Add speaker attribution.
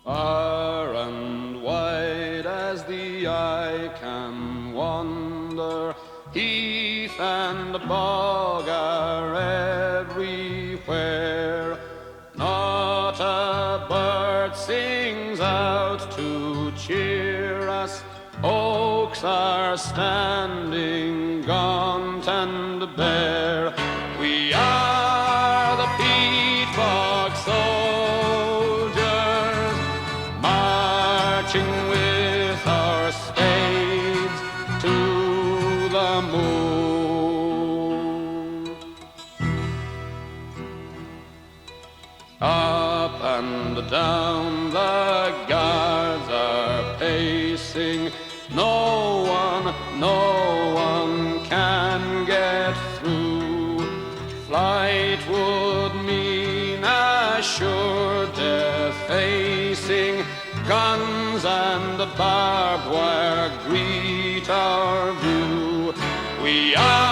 Speaker 1: Far and wide as the eye can wander, heath and bog are everywhere. Not a bird sings out to cheer us. Oaks are standing gaunt and bare. We are the peat-bog soldiers, marching with our spades to the moon. Up and down the guards are pacing. No one can get through. Flight would mean a sure death facing. Guns and barbed wire greet our view. We are